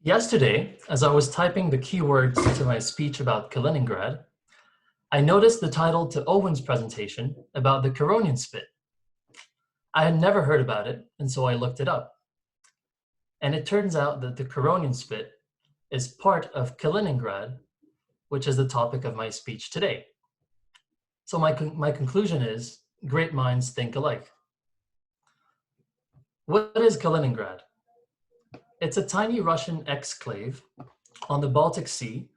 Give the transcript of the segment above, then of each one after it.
Yesterday, as I was typing the keywords to my speech about Kaliningrad, I noticed the title to Owen's presentation about the Curonian spit. I had never heard about it, and so I looked it up. And it turns out that the Curonian spit is part of Kaliningrad, which is the topic of my speech today. So my conclusion is, great minds think alike. What is Kaliningrad? It's a tiny Russian exclave on the Baltic Sea,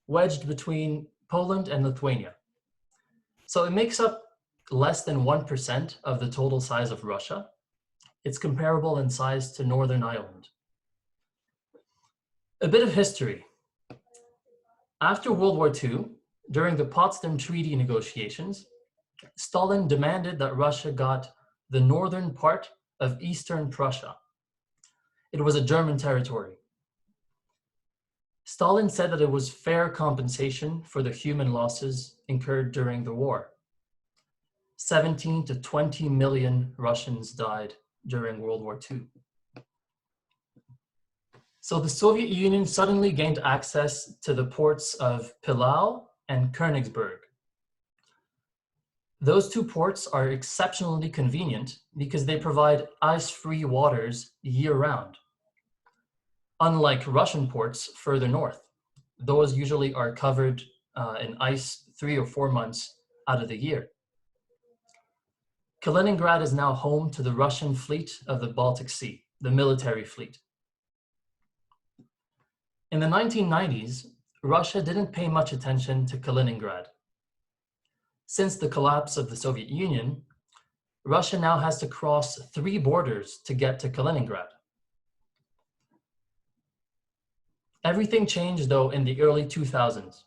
wedged between Poland and Lithuania. So it makes up less than 1% of the total size of Russia. It's comparable in size to Northern Ireland. A bit of history. After World War II, during the Potsdam Treaty negotiations, Stalin demanded that Russia got the northern part of Eastern Prussia. It was a German territory. Stalin said that it was fair compensation for the human losses incurred during the war. 17 to 20 million Russians died during World War II. So the Soviet Union suddenly gained access to the ports of Pillau and Konigsberg. Those two ports are exceptionally convenient because they provide ice-free waters year-round. Unlike Russian ports further north, those usually are covered in ice 3 or 4 months out of the year. Kaliningrad is now home to the Russian fleet of the Baltic Sea, the military fleet. In the 1990s, Russia didn't pay much attention to Kaliningrad. Since the collapse of the Soviet Union, Russia now has to cross 3 borders to get to Kaliningrad. Everything changed, though, in the early 2000s.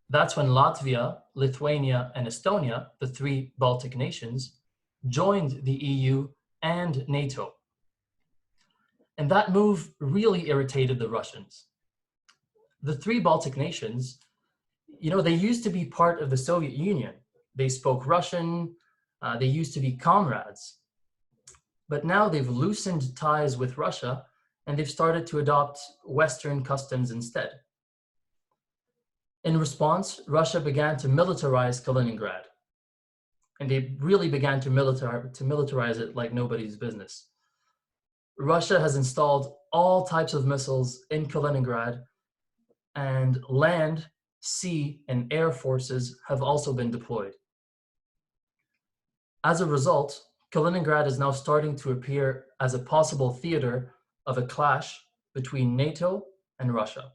That's when Latvia, Lithuania, and Estonia, the 3 Baltic nations, joined the EU and NATO. And that move really irritated the Russians. The 3 Baltic nations, they used to be part of the Soviet Union. They spoke Russian, they used to be comrades. But now they've loosened ties with Russia and they've started to adopt Western customs instead. In response, Russia began to militarize Kaliningrad. And they really began to militarize it like nobody's business. Russia has installed all types of missiles in Kaliningrad, and land, sea, and air forces have also been deployed. As a result, Kaliningrad is now starting to appear as a possible theater of a clash between NATO and Russia.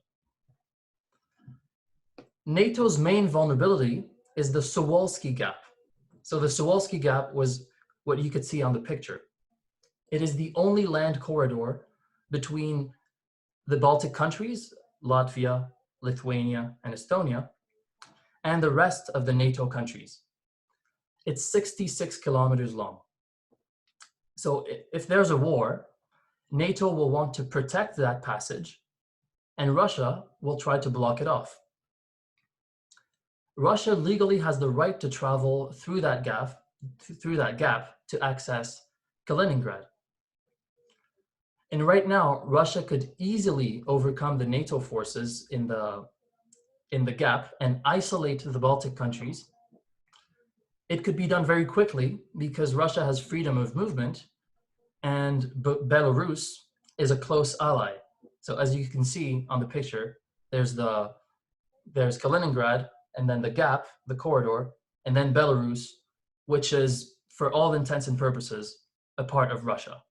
NATO's main vulnerability is the Suwalki gap. So the Suwalki gap was what you could see on the picture. It is the only land corridor between the Baltic countries, Latvia, Lithuania, and Estonia, and the rest of the NATO countries. It's 66 kilometers long. So if there's a war, NATO will want to protect that passage, and Russia will try to block it off. Russia legally has the right to travel through that gap to access Kaliningrad. And right now, Russia could easily overcome the NATO forces in the gap and isolate the Baltic countries. It could be done very quickly because Russia has freedom of movement and Belarus is a close ally. So as you can see on the picture, there's Kaliningrad, and then the gap, the corridor, and then Belarus, which is, for all intents and purposes, a part of Russia.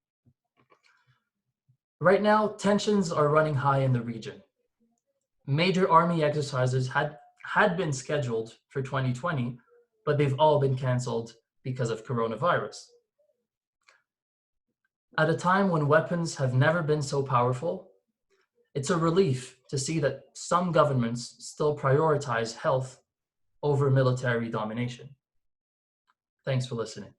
Right now, tensions are running high in the region. Major army exercises had been scheduled for 2020, but they've all been canceled because of coronavirus. At a time when weapons have never been so powerful, it's a relief to see that some governments still prioritize health over military domination. Thanks for listening.